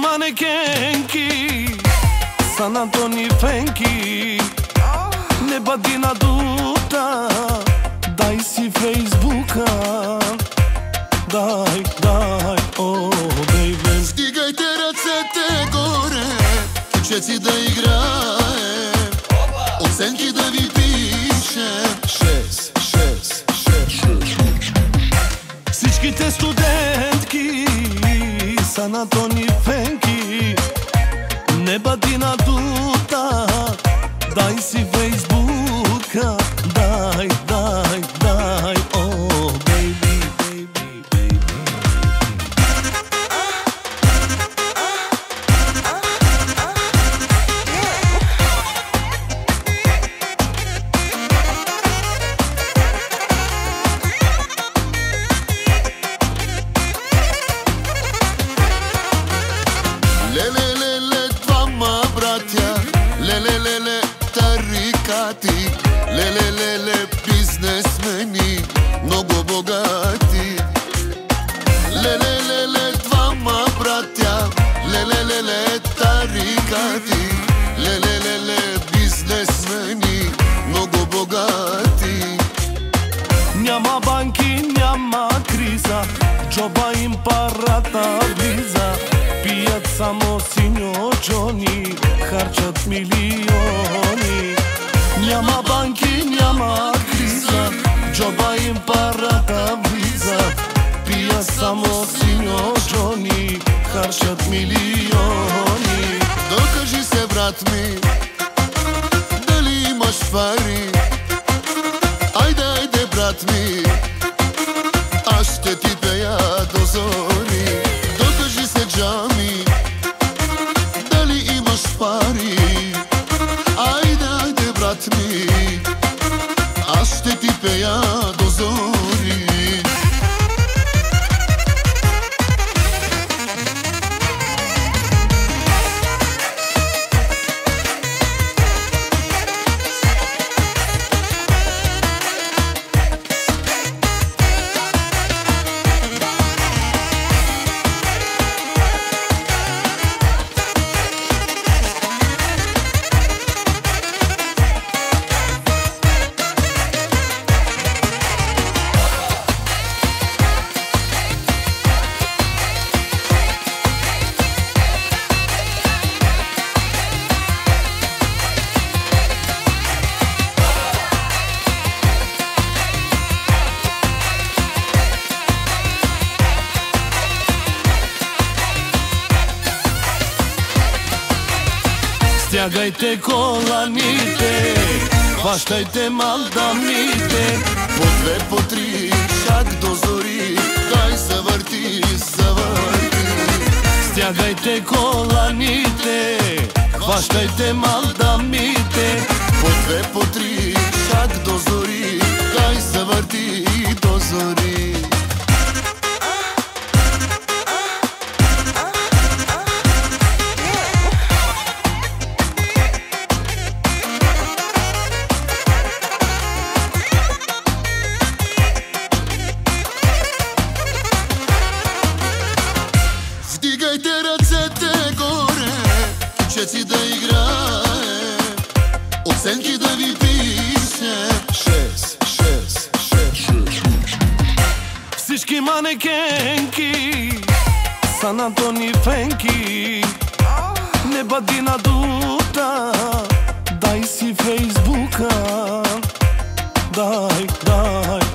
манекенки San Antoni Fenki Ne badi na duta Daj si Facebooka Daj, oh baby Stigajte rъцете горе Кучеци да играе Оценки да ви пише 6 Всичките студентки San Antoni Fenki Не бади на дута Дай си Фейсбука Дай, о, бейби, Леле, двама братя, леле, тарикати, леле, бизнесмени, много богати. Леле, двама братя, леле, тарикати, леле, бизнесмени, много богати. Няма банки, няма криза Джоба им парата влиза Пият само синьоджони Харчат милиони Няма банки, няма криза Джоба им парата влиза Пият само синьоджони Харчат милиони. Докажи се, брат ми, дали имаш пари. Айде, брат ми, аз ще ти пея до зори. Докажи се, Джами, дали имаш пари. Айде, брат ми, аз ще ти пея до зори. Стягайте коланите, хващайте мандамите. По две, по три, шаг до зори, дай завърти. Стягайте коланите, хващайте мандамите. По две, по три, шаг до зори, дай завърти до зори. Вдигайте ръцете горе, кучеци да играе, оценки да ви пише 6. Всички манекенки San Antoni Fenki Не бади на дута Дай си Фейсбука Дай,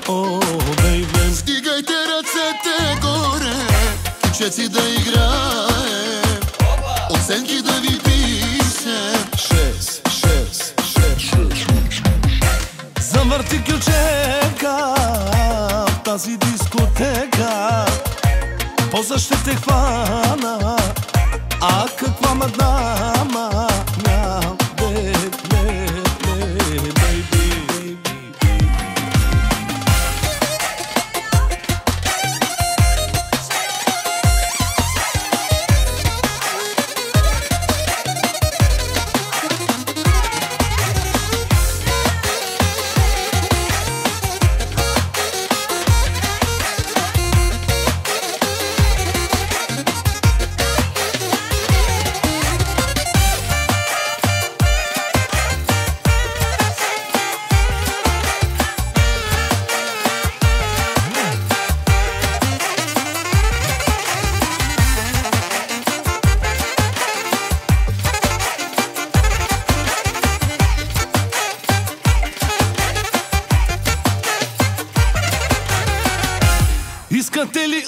о, бейби. Вдигайте ръцете горе, кучеци да играе, оценки да ви пише 6. Завърти ключека в тази дискотека, после ще те хвана. А каква мадама Искате ли